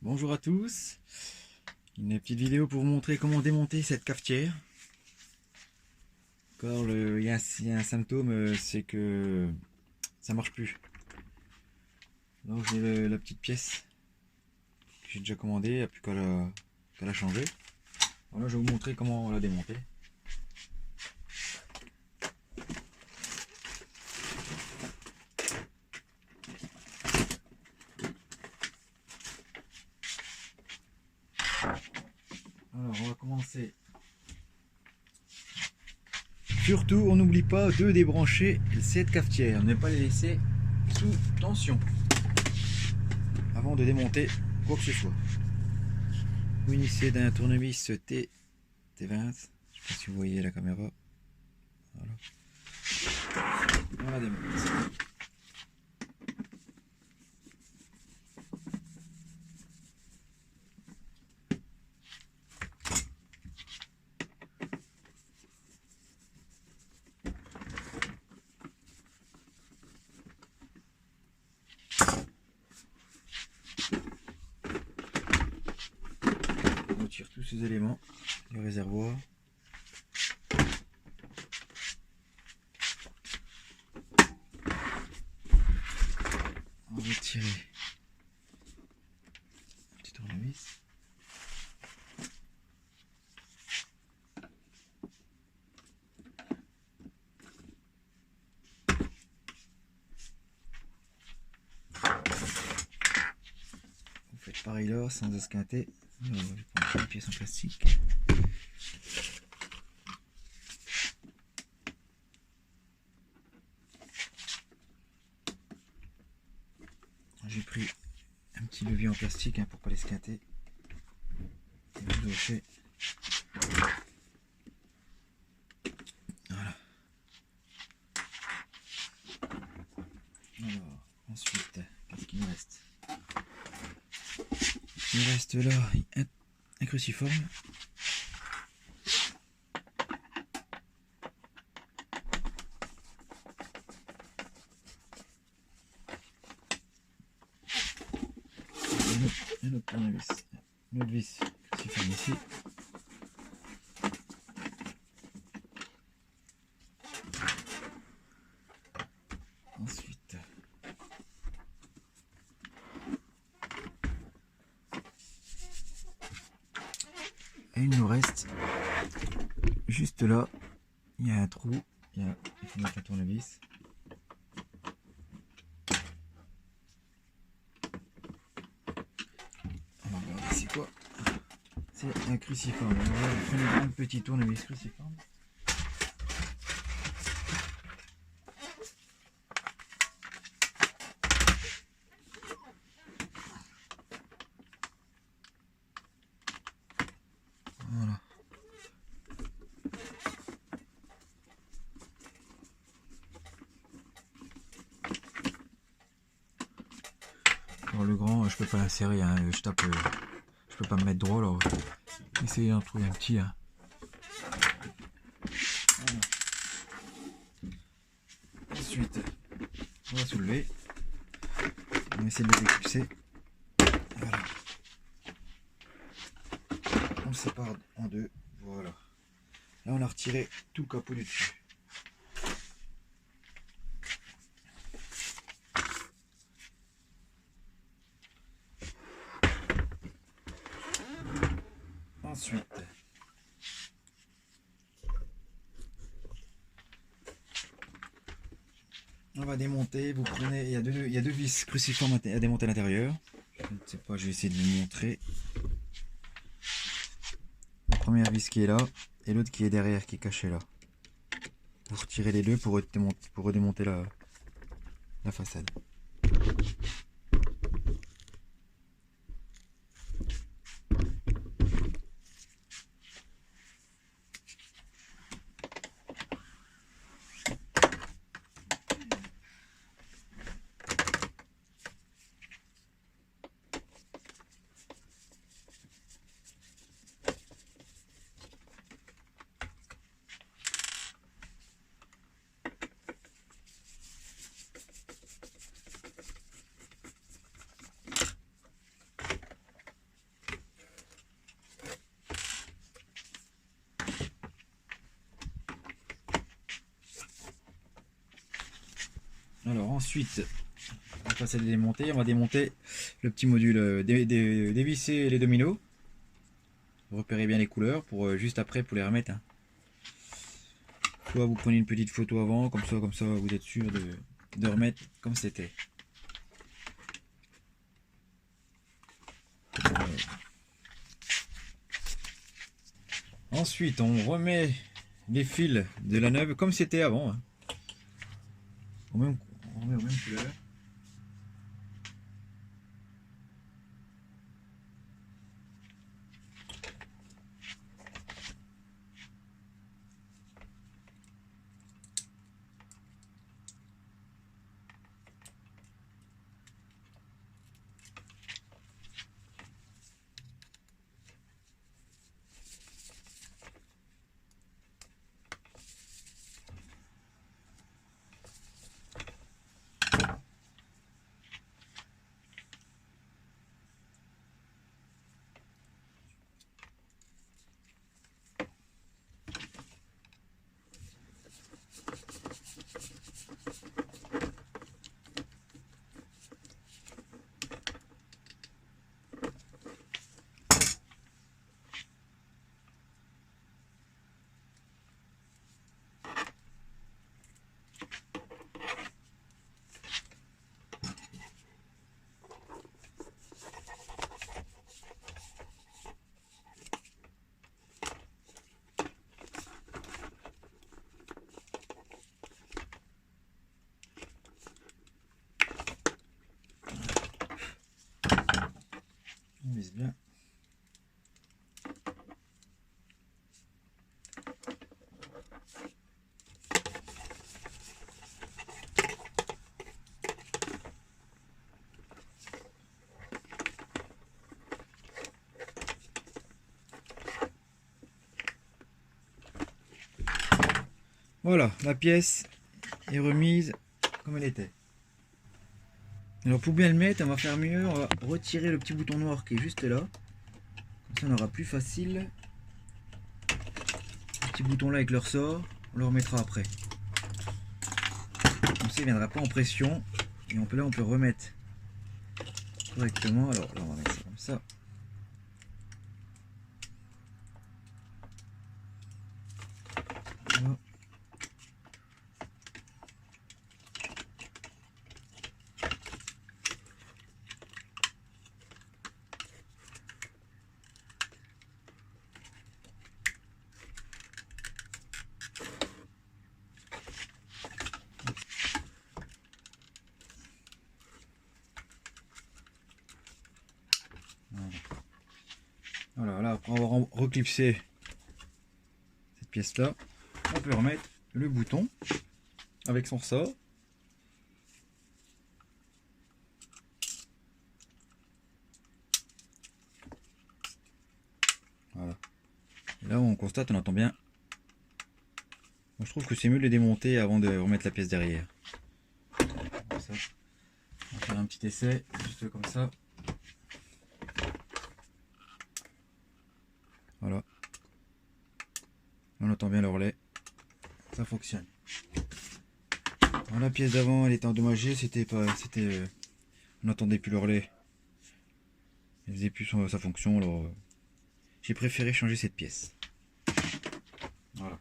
Bonjour à tous, une petite vidéo pour vous montrer comment démonter cette cafetière. Encore il y a un symptôme, c'est que ça marche plus. Donc j'ai la petite pièce que j'ai déjà commandée, il n'y a plus qu'à la changer. Voilà, je vais vous montrer comment la démonter. Alors on va commencer. Surtout, on n'oublie pas de débrancher cette cafetière, ne pas les laisser sous tension avant de démonter quoi que ce soit. Vous initiez d'un tournevis T20, je ne sais pas si vous voyez la caméra. Voilà. On la démonte. On retire tous ces éléments du réservoir. On va retirer un petit tournevis. Vous faites pareil là, sans esquinter. Je vais prendre une pièce en plastique. J'ai pris un petit levier en plastique pour pas l'esquinter. Et vous dochez. Voilà. Alors, ensuite, qu'est-ce qu'il nous reste? Il nous reste là un cruciforme. Un autre tournevis, une autre vis cruciforme ici. Ensuite, et il nous reste juste là, il y a un trou, il faut mettre un tournevis. On va regarder c'est quoi. C'est un cruciforme. On va prendre un petit tournevis cruciforme. Voilà. Alors le grand, je peux pas l'insérer, je tape, je peux pas me mettre droit là. Essayez d'en trouver un petit. Voilà. Ensuite, on va soulever. On va essayer de le déclisser. Voilà. On le sépare en deux. Voilà. Là, on a retiré tout le capot du dessus. Ensuite, on va démonter. Vous prenez, il y a deux vis cruciformes à démonter à l'intérieur. Je ne sais pas, je vais essayer de vous montrer. La première vis qui est là et l'autre qui est derrière, qui est cachée là. Vous retirez les deux pour redémonter la façade. Alors ensuite, on va passer à démonter. On va démonter le petit module, dévisser les dominos. Repérez bien les couleurs pour juste après pour les remettre. Hein. Soit vous prenez une petite photo avant, comme ça vous êtes sûr de remettre comme c'était. Ensuite, on remet les fils de la neuve comme c'était avant. Hein. On remet aux mêmes couleurs. On vise bien. Voilà, la pièce est remise comme elle était. Alors pour bien le mettre, on va faire mieux, on va retirer le petit bouton noir qui est juste là. Comme ça on aura plus facile. Ce petit bouton là avec le ressort, on le remettra après. Comme ça il ne viendra pas en pression. Et là on peut remettre correctement. Alors là on va mettre ça comme ça. Voilà. Voilà, là après avoir reclipsé cette pièce là, on peut remettre le bouton avec son ressort. Voilà. Et là on constate, on entend bien. Moi, je trouve que c'est mieux de les démonter avant de remettre la pièce derrière. Comme ça. On va faire un petit essai, juste comme ça. Voilà. On entend bien le relais. Ça fonctionne. Alors, la pièce d'avant, elle était endommagée. On n'entendait plus le relais. Elle faisait plus sa fonction. Alors, j'ai préféré changer cette pièce. Voilà.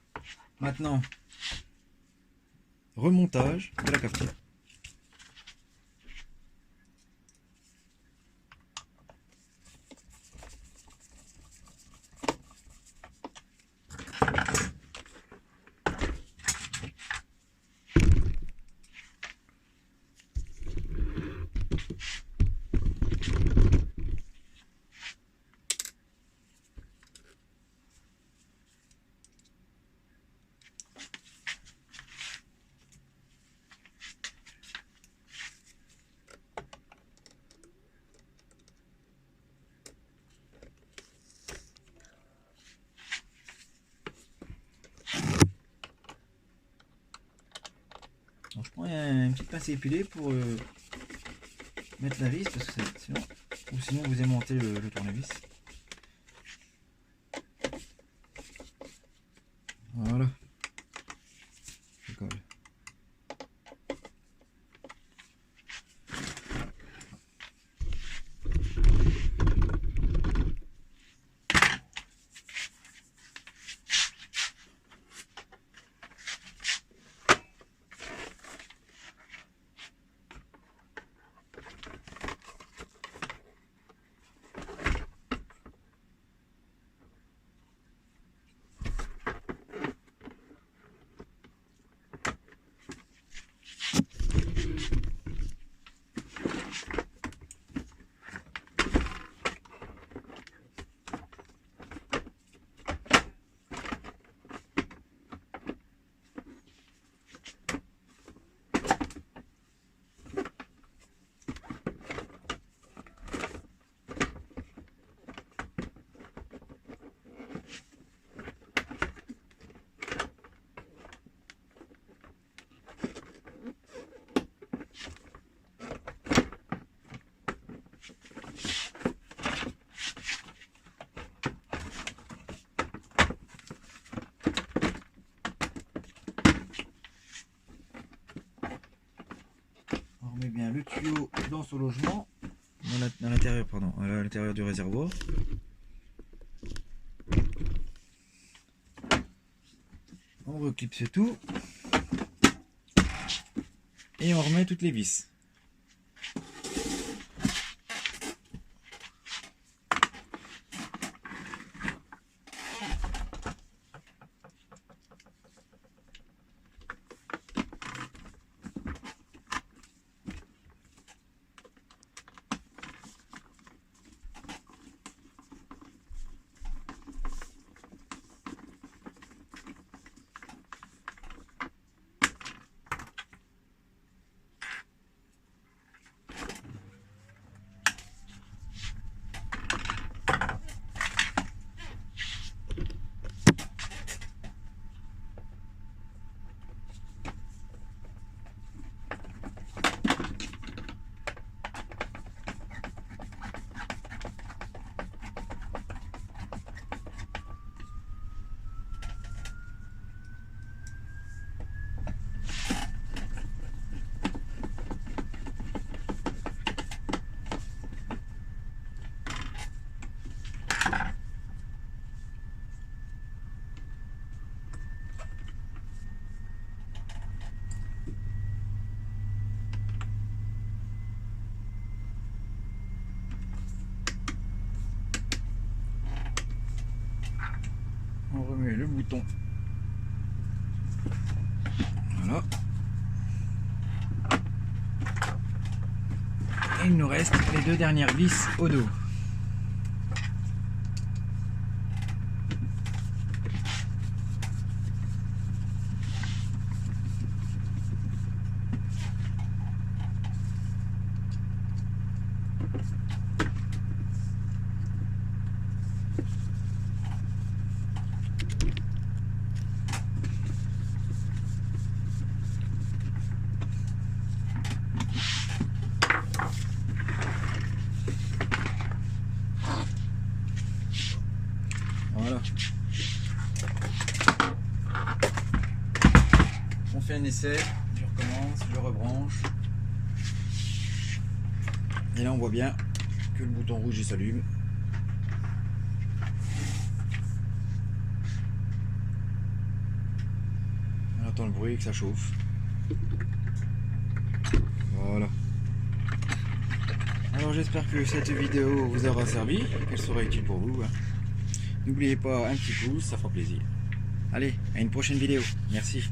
Maintenant, remontage de la cafetière. Alors, je prends une petite pince à épiler pour mettre la vis parce que sinon vous aimantez le tournevis. Voilà. Je colle. lance au logement, dans l'intérieur, pardon, à l'intérieur du réservoir. On reclipse tout et on remet toutes les vis. On remet le bouton. Voilà. Et il nous reste les deux dernières vis au dos. Voilà. On fait un essai, je recommence, je rebranche. Et là on voit bien que le bouton rouge il s'allume. On entend le bruit que ça chauffe. Voilà. Alors j'espère que cette vidéo vous aura servi, qu'elle sera utile pour vous. N'oubliez pas un petit pouce, ça fera plaisir. Allez, à une prochaine vidéo. Merci.